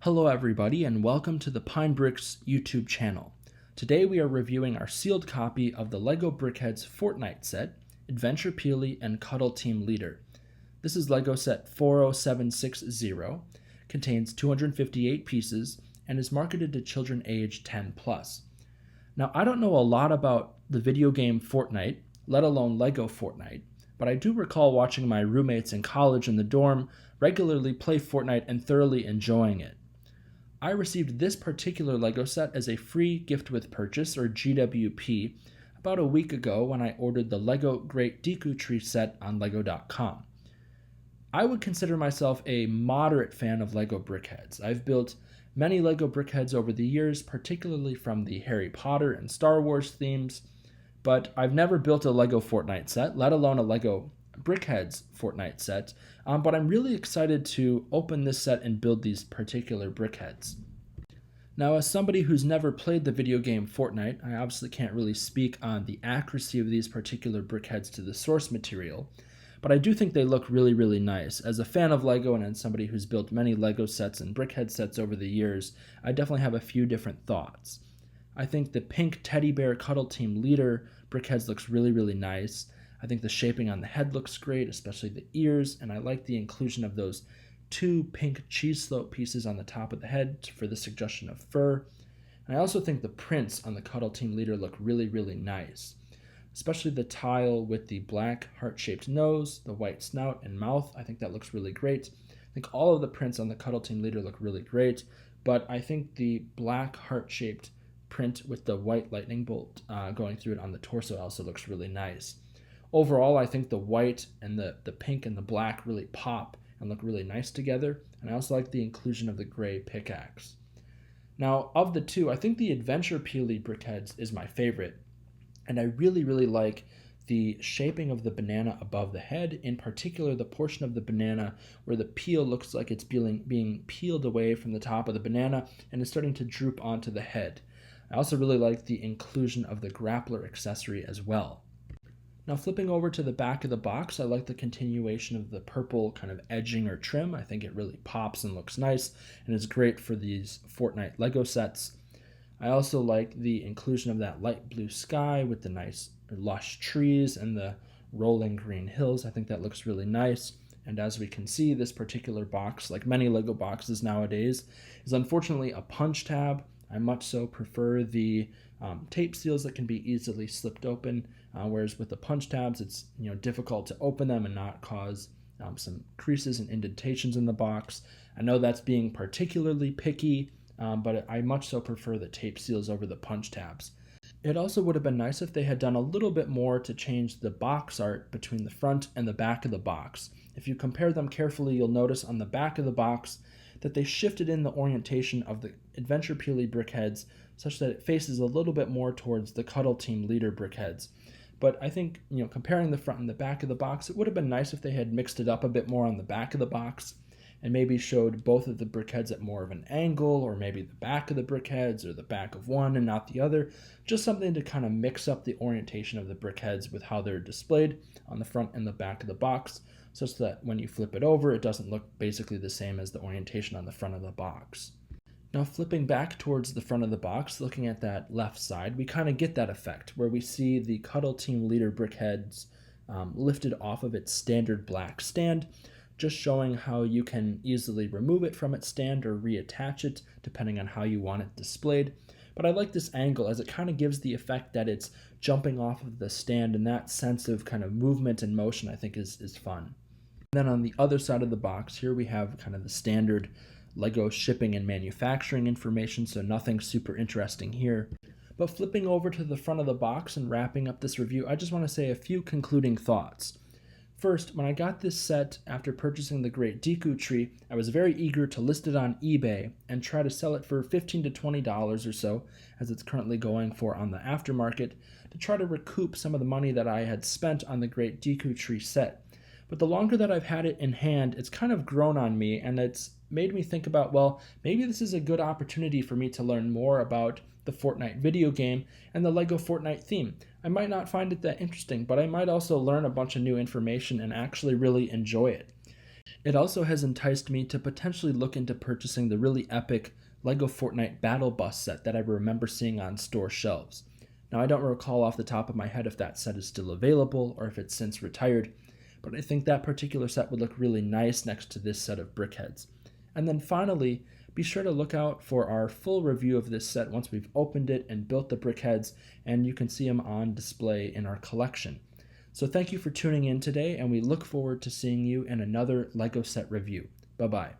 Hello everybody and welcome to the Pine Bricks YouTube channel. Today we are reviewing our sealed copy of the LEGO Brickheadz Fortnite set, Adventure Peely and Cuddle Team Leader. This is LEGO set 40760, contains 258 pieces, and is marketed to children age 10 plus. Now I don't know a lot about the video game Fortnite, let alone LEGO Fortnite, but I do recall watching my roommates in college in the dorm regularly play Fortnite and thoroughly enjoying it. I received this particular LEGO set as a free gift with purchase, or GWP, about a week ago when I ordered the LEGO Great Deku Tree set on lego.com. I would consider myself a moderate fan of LEGO Brickheadz. I've built many LEGO Brickheadz over the years, particularly from the Harry Potter and Star Wars themes, but I've never built a LEGO Fortnite set, let alone a LEGO Brickheadz Fortnite set, but I'm really excited to open this set and build these particular Brickheadz. Now, as somebody who's never played the video game Fortnite, I obviously can't really speak on the accuracy of these particular Brickheadz to the source material, but I do think they look really, really nice. As a fan of LEGO and as somebody who's built many LEGO sets and Brickheadz sets over the years, I definitely have a few different thoughts. I think the pink teddy bear Cuddle Team Leader Brickheadz looks really, really nice. I think the shaping on the head looks great, especially the ears, and I like the inclusion of those two pink cheese slope pieces on the top of the head for the suggestion of fur. And I also think the prints on the Cuddle Team Leader look really, really nice, especially the tile with the black heart-shaped nose, the white snout and mouth. I think that looks really great. I think all of the prints on the Cuddle Team Leader look really great, but I think the black heart-shaped print with the white lightning bolt going through it on the torso also looks really nice. Overall, I think the white and the pink and the black really pop and look really nice together, and I also like the inclusion of the gray pickaxe. Now, of the two, I think the Adventure Peely Brickheadz is my favorite, and I really, really like the shaping of the banana above the head, in particular the portion of the banana where the peel looks like it's being peeled away from the top of the banana and is starting to droop onto the head. I also really like the inclusion of the grappler accessory as well. Now flipping over to the back of the box, I like the continuation of the purple kind of edging or trim. I think it really pops and looks nice and is great for these Fortnite LEGO sets. I also like the inclusion of that light blue sky with the nice lush trees and the rolling green hills. I think that looks really nice. And as we can see, this particular box, like many LEGO boxes nowadays, is unfortunately a punch tab. I much so prefer the tape seals that can be easily slipped open, whereas with the punch tabs, it's difficult to open them and not cause some creases and indentations in the box. I know that's being particularly picky, but I much so prefer the tape seals over the punch tabs. It also would have been nice if they had done a little bit more to change the box art between the front and the back of the box. If you compare them carefully, you'll notice on the back of the box that they shifted in the orientation of the Adventure Peely Brickheadz such that it faces a little bit more towards the Cuddle Team Leader Brickheadz. But I think, comparing the front and the back of the box, it would have been nice if they had mixed it up a bit more on the back of the box and maybe showed both of the Brickheadz at more of an angle, or maybe the back of the Brickheadz or the back of one and not the other. Just something to kind of mix up the orientation of the Brickheadz with how they're displayed on the front and the back of the box, such that when you flip it over, it doesn't look basically the same as the orientation on the front of the box. Now flipping back towards the front of the box, looking at that left side, we kind of get that effect where we see the Cuddle Team Leader Brickheadz lifted off of its standard black stand, just showing how you can easily remove it from its stand or reattach it depending on how you want it displayed. But I like this angle as it kind of gives the effect that it's jumping off of the stand, and that sense of kind of movement and motion I think is fun. Then on the other side of the box here we have kind of the standard LEGO shipping and manufacturing information, so nothing super interesting here. But flipping over to the front of the box and wrapping up this review, I just want to say a few concluding thoughts. First, when I got this set after purchasing the Great Deku Tree, I was very eager to list it on eBay and try to sell it for $15 to $20 or so, as it's currently going for on the aftermarket, to try to recoup some of the money that I had spent on the Great Deku Tree set. But the longer that I've had it in hand, it's kind of grown on me, and it's made me think about, well, maybe this is a good opportunity for me to learn more about the Fortnite video game and the LEGO Fortnite theme. I might not find it that interesting, but I might also learn a bunch of new information and actually really enjoy it. It also has enticed me to potentially look into purchasing the really epic LEGO Fortnite Battle Bus set that I remember seeing on store shelves. Now, I don't recall off the top of my head if that set is still available or if it's since retired, but I think that particular set would look really nice next to this set of Brickheadz. And then finally, be sure to look out for our full review of this set once we've opened it and built the Brickheadz, and you can see them on display in our collection. So thank you for tuning in today, and we look forward to seeing you in another LEGO set review. Bye-bye.